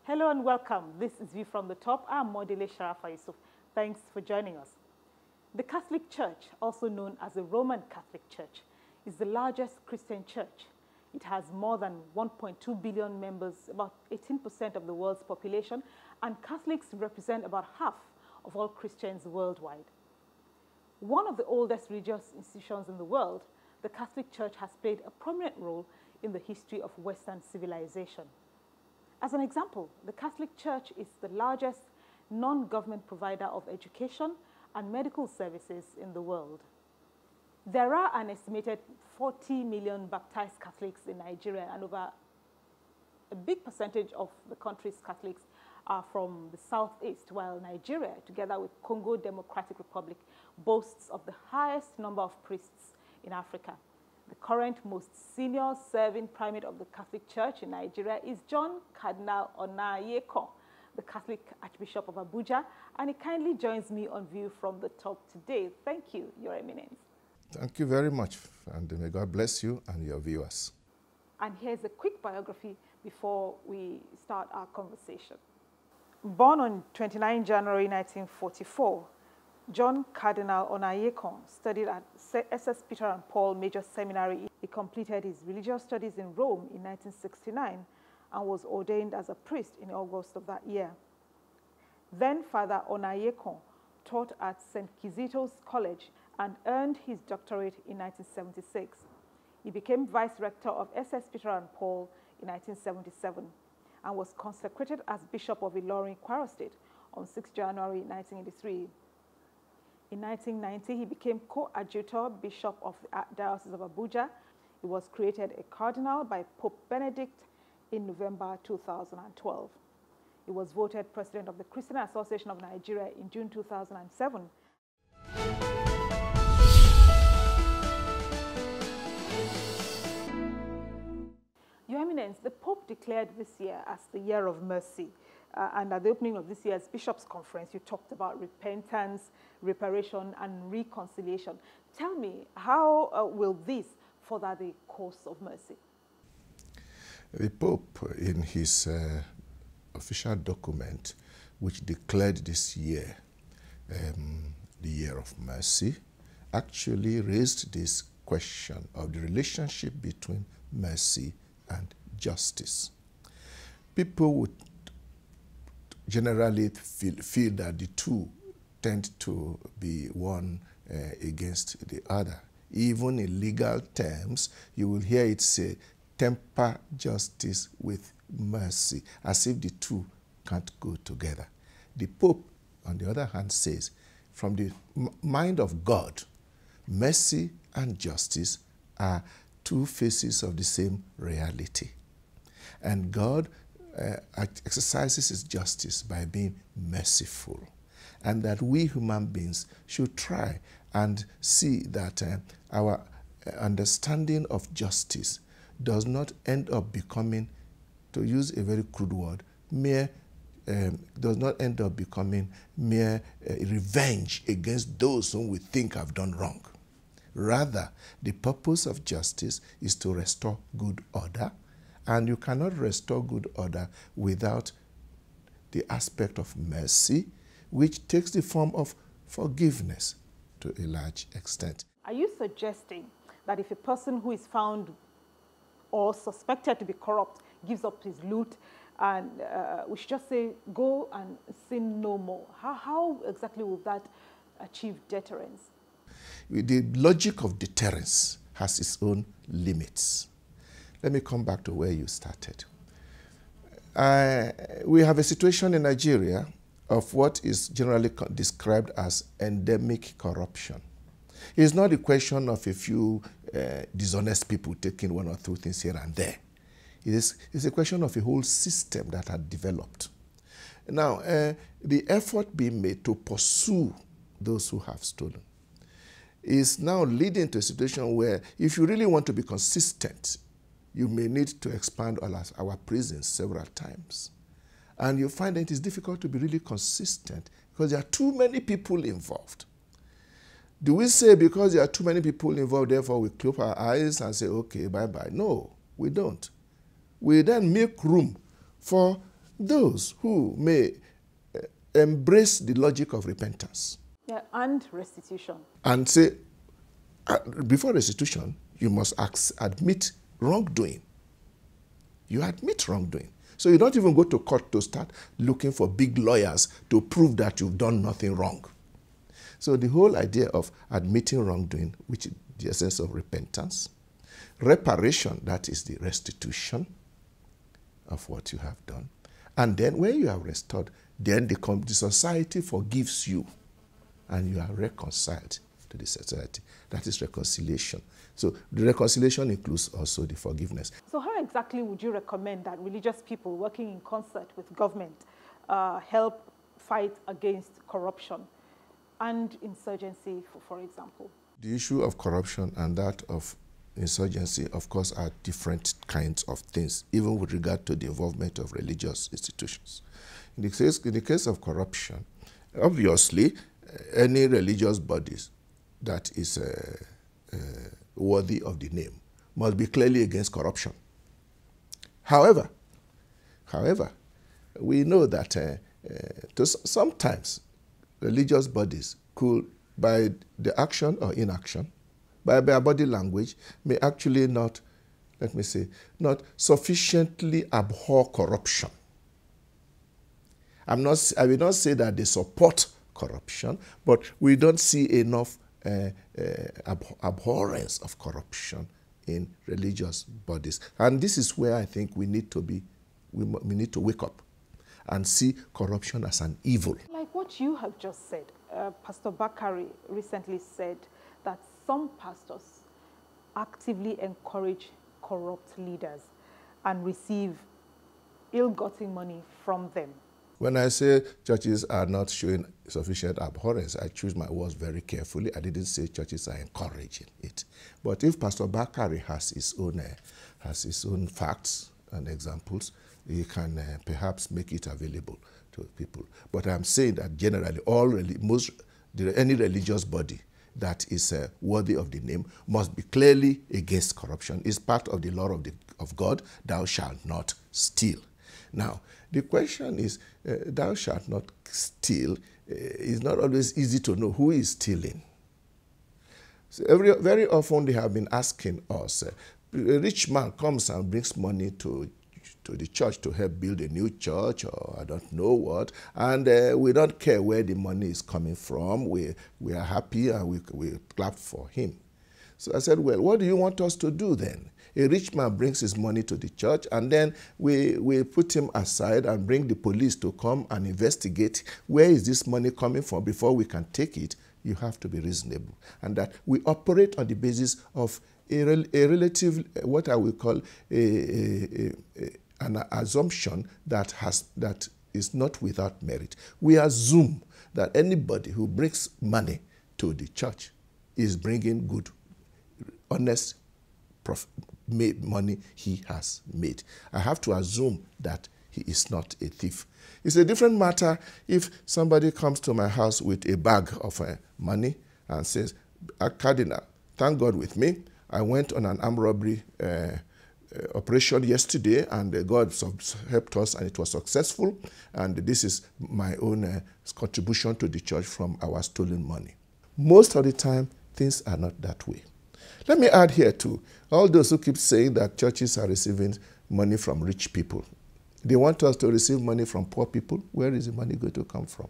Hello and welcome. This is View from the Top. I'm Modele Sharafa Yusuf. Thanks for joining us. The Catholic Church, also known as the Roman Catholic Church, is the largest Christian church. It has more than 1.2 billion members, about 18% of the world's population, and Catholics represent about half of all Christians worldwide. One of the oldest religious institutions in the world, the Catholic Church has played a prominent role in the history of Western civilization. As an example, the Catholic Church is the largest non-government provider of education and medical services in the world. There are an estimated 40 million baptized Catholics in Nigeria, and over a big percentage of the country's Catholics are from the southeast, while Nigeria, together with Congo Democratic Republic, boasts of the highest number of priests in Africa. The current most senior serving primate of the Catholic Church in Nigeria is John Cardinal Onaiyekan, the Catholic Archbishop of Abuja, and he kindly joins me on View from the Top today. Thank you, Your Eminence. Thank you very much, and may God bless you and your viewers. And here's a quick biography before we start our conversation. Born on 29 January 1944, John Cardinal Onaiyekan studied at SS Peter and Paul Major Seminary. He completed his religious studies in Rome in 1969 and was ordained as a priest in August of that year. Then Father Onaiyekan taught at St. Kizito's College and earned his doctorate in 1976. He became vice rector of SS Peter and Paul in 1977 and was consecrated as Bishop of Ilorin, Kwara State on 6 January 1983. In 1990, he became coadjutor bishop of the Diocese of Abuja. He was created a cardinal by Pope Benedict in November 2012. He was voted president of the Christian Association of Nigeria in June 2007. Your Eminence, the Pope declared this year as the Year of Mercy. And at the opening of this year's Bishops' Conference, you talked about repentance, reparation, and reconciliation. Tell me, how will this further the cause of mercy? The Pope, in his official document, which declared this year the Year of Mercy, actually raised this question of the relationship between mercy and justice. People would generally feel that the two tend to be one against the other. Even in legal terms, you will hear it say, temper justice with mercy, as if the two can't go together. The Pope, on the other hand, says, from the mind of God, mercy and justice are two faces of the same reality. And God exercises his justice by being merciful, and that we human beings should try and see that our understanding of justice does not end up becoming, to use a very crude word, does not end up becoming mere revenge against those whom we think have done wrong. Rather, the purpose of justice is to restore good order, and you cannot restore good order without the aspect of mercy, which takes the form of forgiveness to a large extent. Are you suggesting that if a person who is found or suspected to be corrupt gives up his loot, and we should just say, go and sin no more? How exactly will that achieve deterrence? The logic of deterrence has its own limits. Let me come back to where you started. We have a situation in Nigeria of what is generally described as endemic corruption. It's not a question of a few dishonest people taking one or two things here and there. It's a question of a whole system that had developed. Now, the effort being made to pursue those who have stolen is now leading to a situation where, if you really want to be consistent, you may need to expand our prisons several times. And you find that it is difficult to be really consistent because there are too many people involved. Do we say because there are too many people involved, therefore we close our eyes and say, okay, bye-bye? No, we don't. We then make room for those who may embrace the logic of repentance. Yeah, and restitution. And say, before restitution, you must admit wrongdoing. You admit wrongdoing. So you don't even go to court to start looking for big lawyers to prove that you've done nothing wrong. So the whole idea of admitting wrongdoing, which is the essence of repentance, reparation, that is the restitution of what you have done. And then when you have restored, then the society forgives you and you are reconciled to the society. That is reconciliation. So the reconciliation includes also the forgiveness. So how exactly would you recommend that religious people working in concert with government help fight against corruption and insurgency, for example? The issue of corruption and that of insurgency, of course, are different kinds of things, even with regard to the involvement of religious institutions. In the case of corruption, obviously, any religious bodies that is worthy of the name must be clearly against corruption. However, we know that sometimes religious bodies could, by the action or inaction, by their body language, may actually not, let me say, not sufficiently abhor corruption. I will not say that they support corruption, but we don't see enough abhorrence of corruption in religious bodies. And this is where I think we need to wake up and see corruption as an evil. Like what you have just said, Pastor Bakari recently said that some pastors actively encourage corrupt leaders and receive ill-gotten money from them. When I say churches are not showing sufficient abhorrence, I choose my words very carefully. I didn't say churches are encouraging it. But if Pastor Bakari has his own facts and examples, he can perhaps make it available to people. But I'm saying that generally, any religious body that is worthy of the name must be clearly against corruption. It's part of the law of God, thou shalt not steal. Now, the question is, thou shalt not steal. It's not always easy to know who is stealing. So very often they have been asking us, a rich man comes and brings money to the church to help build a new church or I don't know what, and we don't care where the money is coming from. We are happy and we clap for him. So I said, well, what do you want us to do then? A rich man brings his money to the church, and then we put him aside and bring the police to come and investigate where is this money coming from before we can take it. You have to be reasonable. And that we operate on the basis of a relative, what I will call an assumption that is not without merit. We assume that anybody who brings money to the church is bringing good, honest, made money he has made. I have to assume that he is not a thief. It's a different matter if somebody comes to my house with a bag of money and says, Cardinal, thank God with me. I went on an armed robbery operation yesterday, and God helped us, and it was successful. And this is my own contribution to the church from our stolen money. Most of the time, things are not that way. Let me add here too, all those who keep saying that churches are receiving money from rich people. They want us to receive money from poor people. Where is the money going to come from?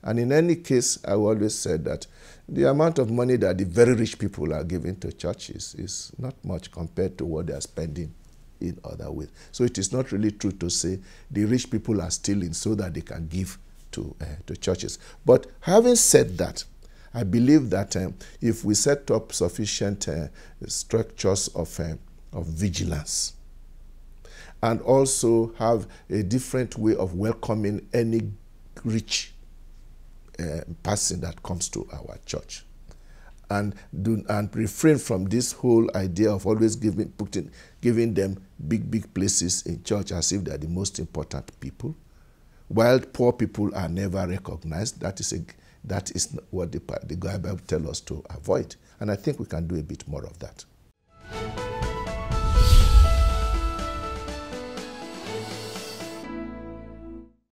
And in any case, I always said that the amount of money that the very rich people are giving to churches is not much compared to what they are spending in other ways. So it is not really true to say the rich people are stealing so that they can give to churches. But having said that, I believe that if we set up sufficient structures of vigilance and also have a different way of welcoming any rich person that comes to our church, and refrain from this whole idea of always giving them big places in church as if they're the most important people, while poor people are never recognized. That is what the Bible tells us to avoid. And I think we can do a bit more of that.